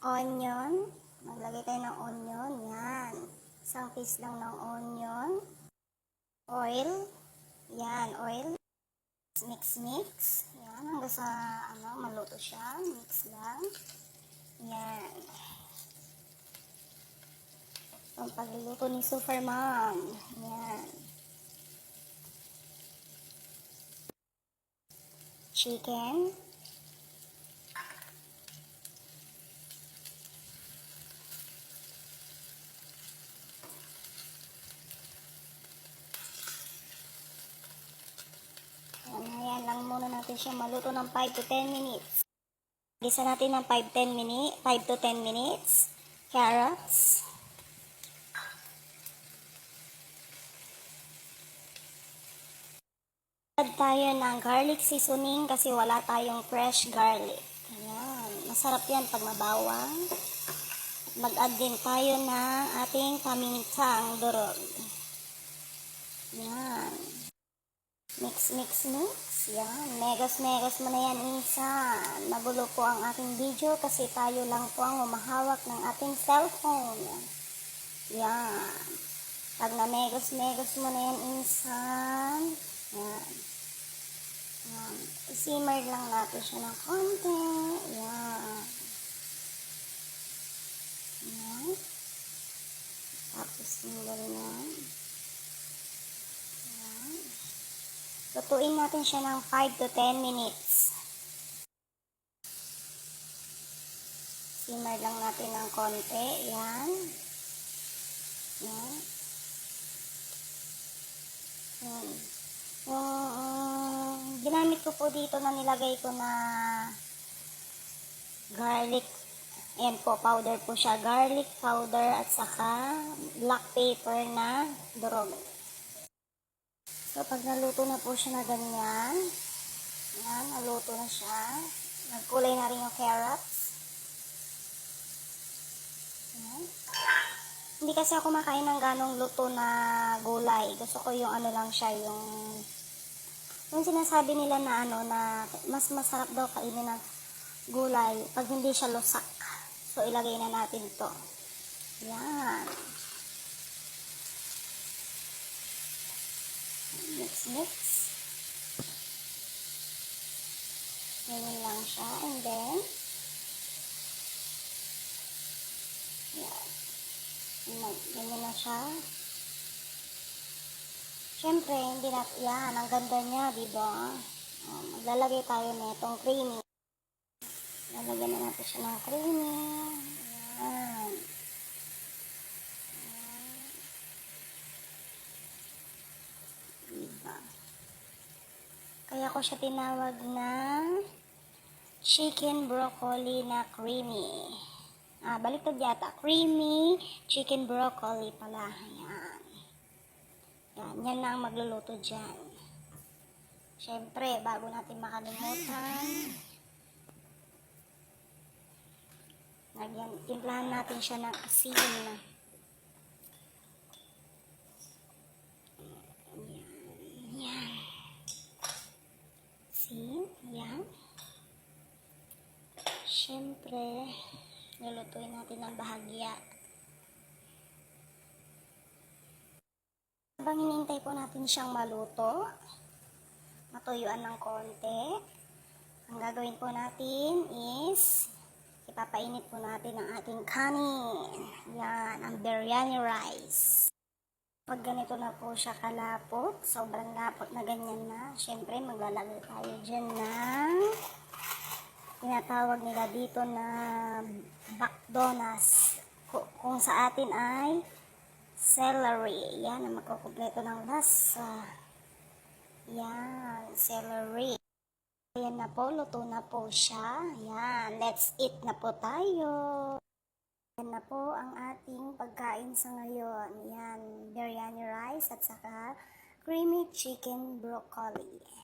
onion. Maglagay tayo ng onion. Yan. Isang piece lang ng onion. Oil. Yan, oil. Mix. Yan, hanggang sa maluto siya. Mix lang. Yan. Ang pagluluto ni Super Mom. Yan. Chicken. Ayan lang muna natin siya maluto ng 5 to 10 minutes. Gisa natin ng 5 to 10 minutes. Carrots. Add tayo ng garlic seasoning kasi wala tayong fresh garlic. Ayan. Masarap yan pag mabawang. Mag-add din tayo ng ating pamintang durog. Ayan. Mix. Yan. Megos mo na yan insan. Magulo po ang aking video kasi tayo lang po ang umahawak ng ating cellphone. Yan. Pag na megos mo na yan insan. Yan. Yan. I-simmer lang natin siya ng konti. Yan. Yan. Tapos yung ganyan. Lutuin natin siya ng 5 to 10 minutes. Simmer lang natin ng konti. Yan. Yan. Yan. Yung ginamit ko po dito na nilagay ko na garlic. Ayan po, powder po siya. Garlic powder at saka black pepper na durog. So, pag naluto na po siya na ganyan, yan, naluto na siya. Nagkulay na rin yung carrots. Yan. Hindi kasi ako makain ng ganong luto na gulay. Gusto ko yung lang siya, yung sinasabi nila na na mas masarap daw kainin ng gulay pag hindi siya lusak. So, ilagay na natin to. Yan. Mix. Ganyan lang siya. And then, yan. Ganyan na siya. Siyempre, hindi na, yan, ang ganda niya, diba? Maglalagay tayo na itong creamy. Lalagyan na natin siya ng creamy. Yan. Kaya ko siya tinawag na chicken broccoli na creamy. Baliktad yata. Creamy chicken broccoli pala. Ayan. Yan na ang magluluto dyan. Siyempre, bago natin makalimutan, timplahan natin siya ng asin. Yan. Siyempre, lulutuin natin ng bahagya. Habang hinihintay po natin siyang maluto, matuyuan ng konti, ang gagawin po natin is, ipapainit po natin ang ating kanin. Yan, ang biryani rice. Pag ganito na po siya kalapot, sobrang lapot na ganyan na, syempre maglalagay tayo dyan ng tinatawag nila dito na bakdonas. Kung sa atin ay celery. Yan ang magkukumpleto ng lasa. Yan, celery. Ayan na po, luto na po siya. Yan, let's eat na po tayo. Yan na po ang ating pagkain sa ngayon. Yan, biryani rice at saka creamy chicken broccoli.